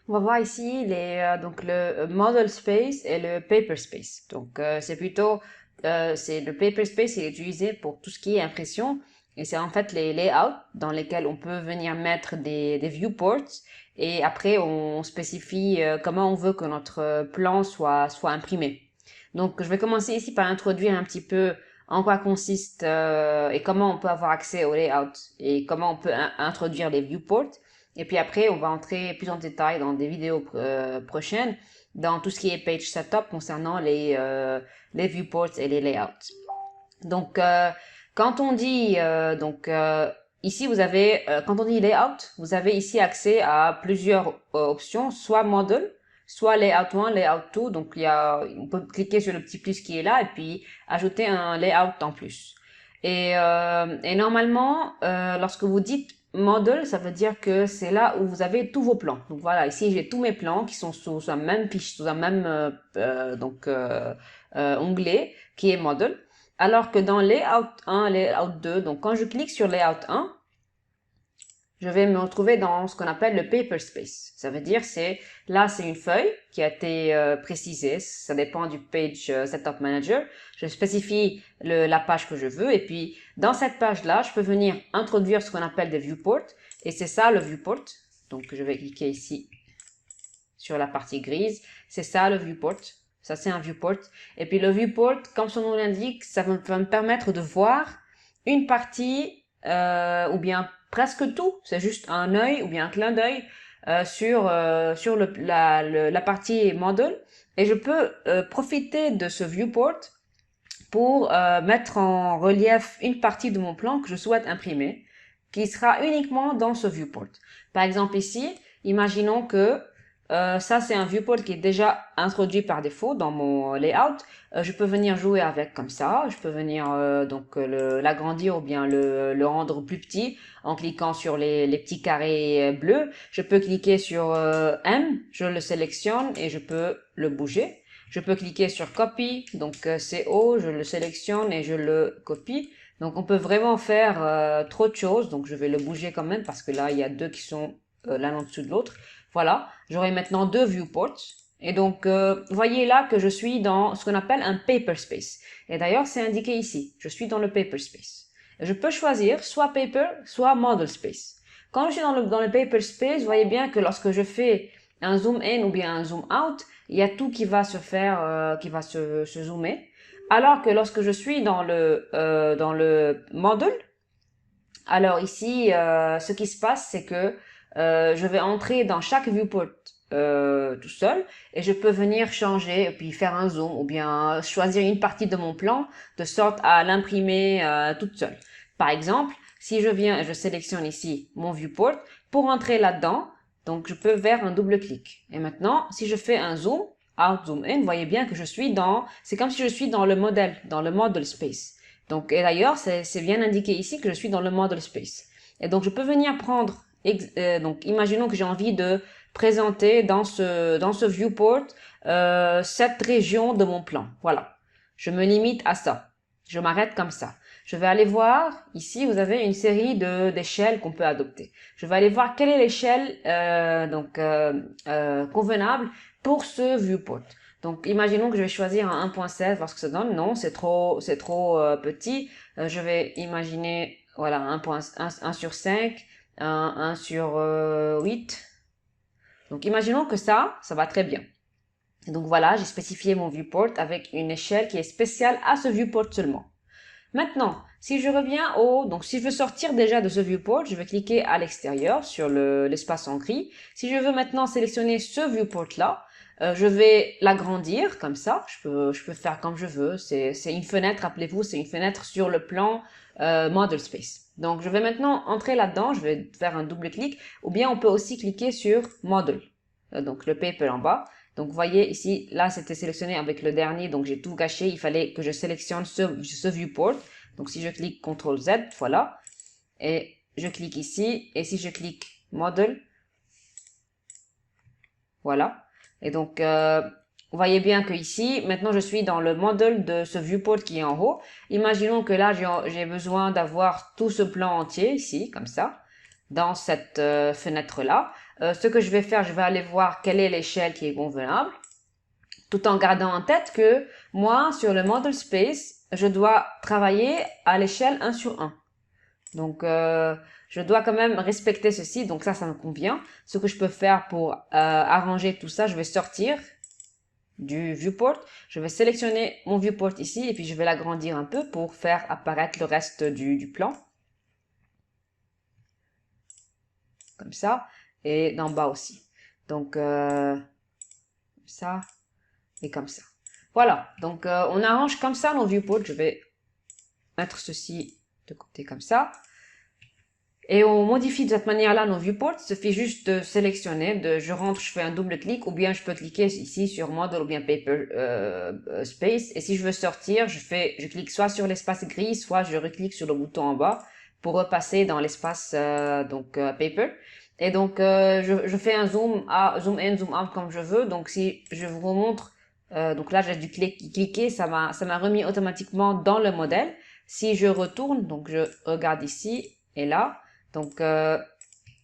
On va voir ici donc le model space et le paper space. Donc c'est plutôt c'est le paper space il est utilisé pour tout ce qui est impression et c'est en fait les layouts dans lesquels on peut venir mettre des viewports et après on spécifie comment on veut que notre plan soit imprimé. Donc je vais commencer ici par introduire un petit peu en quoi consiste et comment on peut avoir accès au layout et comment on peut introduire les viewports. Et puis après, on va entrer plus en détail dans des vidéos prochaines dans tout ce qui est page setup concernant les viewports et les layouts. Donc, quand on dit ici vous avez quand on dit layout, vous avez ici accès à plusieurs options, soit model, soit layout 1, layout 2. Donc on peut cliquer sur le petit plus qui est là et puis ajouter un layout en plus. Et normalement, lorsque vous dites model, ça veut dire que c'est là où vous avez tous vos plans. Donc voilà, ici j'ai tous mes plans qui sont sous un même fiche, sous un même onglet qui est model. Alors que dans Layout 1, Layout 2, donc quand je clique sur Layout 1, je vais me retrouver dans ce qu'on appelle le paper space. Ça veut dire là c'est une feuille qui a été précisée, ça dépend du page setup manager. Je spécifie la page que je veux et puis dans cette page là, je peux venir introduire ce qu'on appelle des viewports et c'est ça le viewport. Donc je vais cliquer ici sur la partie grise, c'est ça le viewport. Ça, c'est un viewport. Et puis le viewport, comme son nom l'indique, ça va me permettre de voir une partie ou bien presque tout. C'est juste un œil ou bien un clin d'œil sur la partie model. Et je peux profiter de ce viewport pour mettre en relief une partie de mon plan que je souhaite imprimer, qui sera uniquement dans ce viewport. Par exemple ici, imaginons que ça, c'est un viewport qui est déjà introduit par défaut dans mon layout. Je peux venir jouer avec comme ça. Je peux venir l'agrandir ou bien le rendre plus petit en cliquant sur les petits carrés bleus. Je peux cliquer sur M, je le sélectionne et je peux le bouger. Je peux cliquer sur Copy, donc CO, je le sélectionne et je le copie. Donc on peut vraiment faire trop de choses. Donc je vais le bouger quand même parce que là, il y a deux qui sont l'un en dessous de l'autre. Voilà, j'aurai maintenant deux viewports. Et donc, voyez là que je suis dans ce qu'on appelle un paper space. Et d'ailleurs, c'est indiqué ici. Je suis dans le paper space. Je peux choisir soit paper, soit model space. Quand je suis dans le paper space, vous voyez bien que lorsque je fais un zoom in ou bien un zoom out, il y a tout qui va se faire, qui va se zoomer. Alors que lorsque je suis dans le model, alors ici, ce qui se passe, c'est que je vais entrer dans chaque viewport tout seul et je peux venir changer et puis faire un zoom ou bien choisir une partie de mon plan de sorte à l'imprimer toute seule. Par exemple, si je viens et je sélectionne ici mon viewport, pour entrer là-dedans, donc je peux faire un double clic. Et maintenant, si je fais un zoom, out, zoom in, vous voyez bien que c'est comme si je suis dans le modèle, dans le model space. Donc, et d'ailleurs, c'est bien indiqué ici que je suis dans le model space. Et donc, je peux venir prendre, donc, imaginons que j'ai envie de présenter dans ce viewport cette région de mon plan. Voilà. Je me limite à ça. Je m'arrête comme ça. Je vais aller voir, ici, vous avez une série d'échelles qu'on peut adopter. Je vais aller voir quelle est l'échelle convenable pour ce viewport. Donc, imaginons que je vais choisir un 1.16, voir ce que ça donne. Non, c'est trop petit. Je vais imaginer, voilà, 1 sur 5, 1 sur 8. Donc, imaginons que ça va très bien. Et donc, voilà, j'ai spécifié mon viewport avec une échelle qui est spéciale à ce viewport seulement. Maintenant, si je reviens donc si je veux sortir déjà de ce viewport, je vais cliquer à l'extérieur sur l'espace en gris. Si je veux maintenant sélectionner ce viewport-là, je vais l'agrandir comme ça. Je peux faire comme je veux. C'est une fenêtre, rappelez-vous, c'est une fenêtre sur le plan Model Space. Donc, je vais maintenant entrer là-dedans. Je vais faire un double clic. Ou bien, on peut aussi cliquer sur Model. Donc, le paper en bas. Donc, vous voyez ici, là, c'était sélectionné avec le dernier. Donc, j'ai tout caché. Il fallait que je sélectionne ce viewport. Donc, si je clique CTRL Z, voilà. Et je clique ici. Et si je clique Model, voilà. Et donc, vous voyez bien que ici, maintenant, je suis dans le modèle de ce viewport qui est en haut. Imaginons que là, j'ai besoin d'avoir tout ce plan entier ici, comme ça. dans cette fenêtre-là. Ce que je vais faire, je vais aller voir quelle est l'échelle qui est convenable, tout en gardant en tête que moi, sur le model space, je dois travailler à l'échelle 1 sur 1. Donc, je dois quand même respecter ceci. Donc ça me convient. Ce que je peux faire pour arranger tout ça, je vais sortir du viewport. Je vais sélectionner mon viewport ici et puis je vais l'agrandir un peu pour faire apparaître le reste du plan. Comme ça. Et d'en bas aussi. Donc, ça et comme ça. Voilà. Donc, on arrange comme ça nos viewports. Je vais mettre ceci de côté comme ça. Et on modifie de cette manière-là nos viewports. Il suffit juste de sélectionner, je rentre, je fais un double clic, ou bien je peux cliquer ici sur Model ou bien Paper Space. Et si je veux sortir, je clique soit sur l'espace gris, soit je reclique sur le bouton en bas pour repasser dans l'espace Paper. Et donc je fais un zoom in, zoom out comme je veux. Donc si je vous remontre, donc là j'ai dû cliquer, ça m'a remis automatiquement dans le modèle. Si je retourne, donc je regarde ici et là. Donc,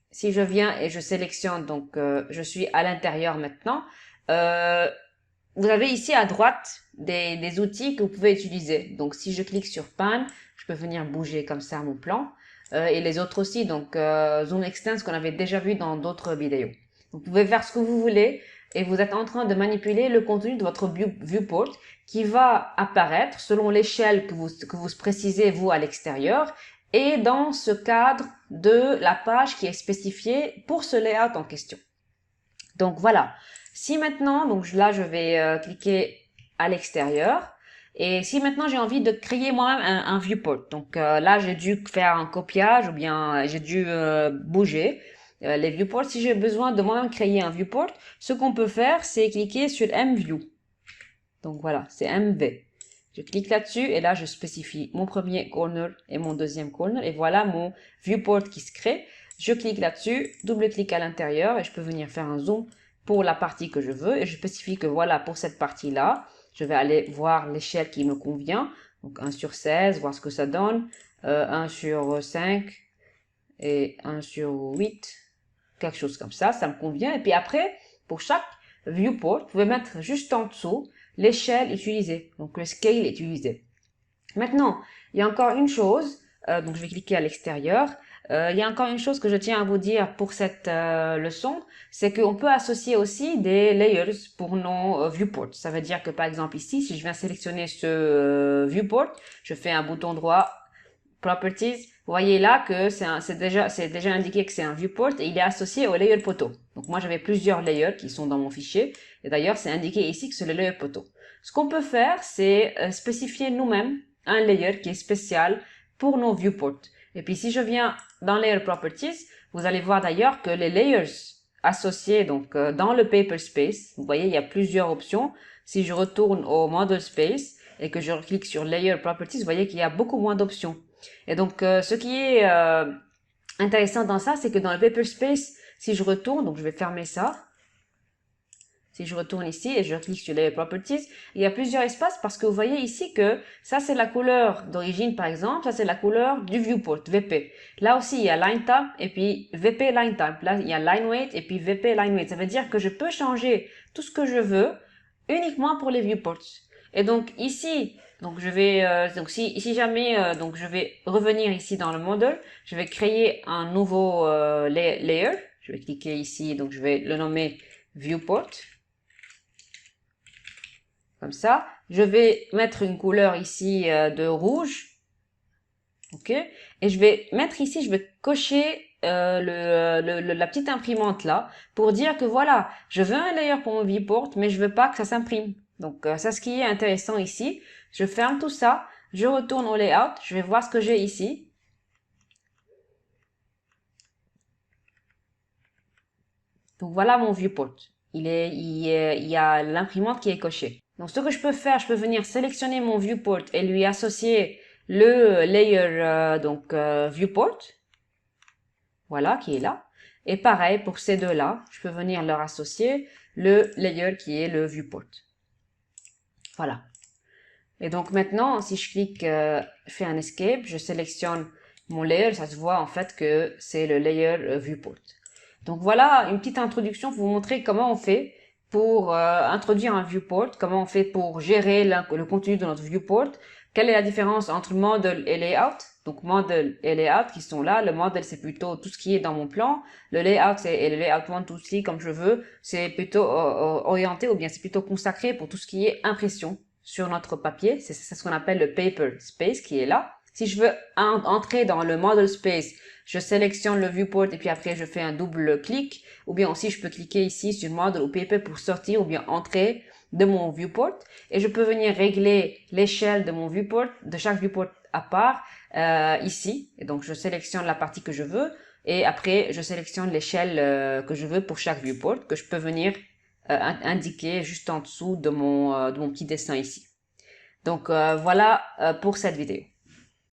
si je viens et je sélectionne, donc je suis à l'intérieur maintenant, vous avez ici à droite des outils que vous pouvez utiliser. Donc, si je clique sur Pan, je peux venir bouger comme ça mon plan. Et les autres aussi, donc Zoom Extend, ce qu'on avait déjà vu dans d'autres vidéos. Vous pouvez faire ce que vous voulez et vous êtes en train de manipuler le contenu de votre viewport qui va apparaître selon l'échelle que vous précisez vous à l'extérieur et dans ce cadre de la page qui est spécifiée pour ce layout en question. Donc voilà. Si maintenant, donc là je vais cliquer à l'extérieur. Et si maintenant j'ai envie de créer moi-même un viewport, donc là j'ai dû faire un copiage ou bien j'ai dû bouger les viewports. Si j'ai besoin de moi-même créer un viewport, ce qu'on peut faire c'est cliquer sur MView. Donc voilà, c'est MV. Je clique là-dessus et là je spécifie mon premier corner et mon deuxième corner et voilà mon viewport qui se crée. Je clique là-dessus, double-clic à l'intérieur et je peux venir faire un zoom pour la partie que je veux et je spécifie que voilà pour cette partie-là, je vais aller voir l'échelle qui me convient. Donc 1 sur 16, voir ce que ça donne, 1 sur 5 et 1 sur 8, quelque chose comme ça me convient. Et puis après, pour chaque viewport, vous pouvez mettre juste en dessous l'échelle utilisée, donc le scale utilisé. Maintenant, il y a encore une chose, donc je vais cliquer à l'extérieur. Il y a encore une chose que je tiens à vous dire pour cette leçon, c'est qu'on peut associer aussi des layers pour nos viewports. Ça veut dire que par exemple ici, si je viens sélectionner ce viewport, je fais un bouton droit, Properties, vous voyez là que c'est déjà indiqué que c'est un viewport et il est associé au layer photo. Donc moi j'avais plusieurs layers qui sont dans mon fichier et d'ailleurs c'est indiqué ici que c'est le layer photo. Ce qu'on peut faire c'est spécifier nous-mêmes un layer qui est spécial pour nos viewports. Et puis si je viens dans Layer Properties, vous allez voir d'ailleurs que les layers associés donc dans le Paper Space, vous voyez il y a plusieurs options. Si je retourne au Model Space et que je clique sur Layer Properties, vous voyez qu'il y a beaucoup moins d'options. Et donc ce qui est intéressant dans ça, c'est que dans le Paper Space, si je retourne, donc je vais fermer ça. Si je retourne ici et je clique sur les Properties, il y a plusieurs espaces parce que vous voyez ici que ça c'est la couleur d'origine par exemple, ça c'est la couleur du viewport, VP. Là aussi il y a Line Type et puis VP Line Type. Là il y a Line Weight et puis VP Line Weight. Ça veut dire que je peux changer tout ce que je veux uniquement pour les viewports. Et donc ici, donc je vais donc si jamais donc je vais revenir ici dans le modèle, je vais créer un nouveau layer. Je vais cliquer ici, donc je vais le nommer viewport. Comme ça. Je vais mettre une couleur ici de rouge. Ok. Et je vais mettre ici, je vais cocher la petite imprimante là pour dire que voilà, je veux un layer pour mon viewport, mais je veux pas que ça s'imprime. Donc ça, ce qui est intéressant ici, je ferme tout ça, je retourne au layout, je vais voir ce que j'ai ici. Donc voilà mon viewport. Il y a l'imprimante qui est cochée. Donc ce que je peux faire, je peux venir sélectionner mon viewport et lui associer le layer viewport. Voilà, qui est là. Et pareil pour ces deux-là, je peux venir leur associer le layer qui est le viewport. Voilà. Et donc maintenant, si je clique, je fais un escape, je sélectionne mon layer, ça se voit en fait que c'est le layer viewport. Donc voilà une petite introduction pour vous montrer comment on fait pour introduire un viewport, comment on fait pour gérer le contenu de notre viewport, quelle est la différence entre model et layout. Donc model et layout qui sont là, le model c'est plutôt tout ce qui est dans mon plan, le layout et le layout 1, 2, 3 comme je veux, c'est plutôt orienté ou bien c'est plutôt consacré pour tout ce qui est impression sur notre papier, c'est ce qu'on appelle le paper space qui est là. Si je veux entrer dans le model space, je sélectionne le viewport et puis après je fais un double clic, ou bien aussi je peux cliquer ici sur model ou paper pour sortir ou bien entrer de mon viewport, et je peux venir régler l'échelle de mon viewport, de chaque viewport à part, ici, et donc je sélectionne la partie que je veux, et après je sélectionne l'échelle que je veux pour chaque viewport, que je peux venir indiquer juste en dessous de mon petit dessin ici. Donc voilà pour cette vidéo.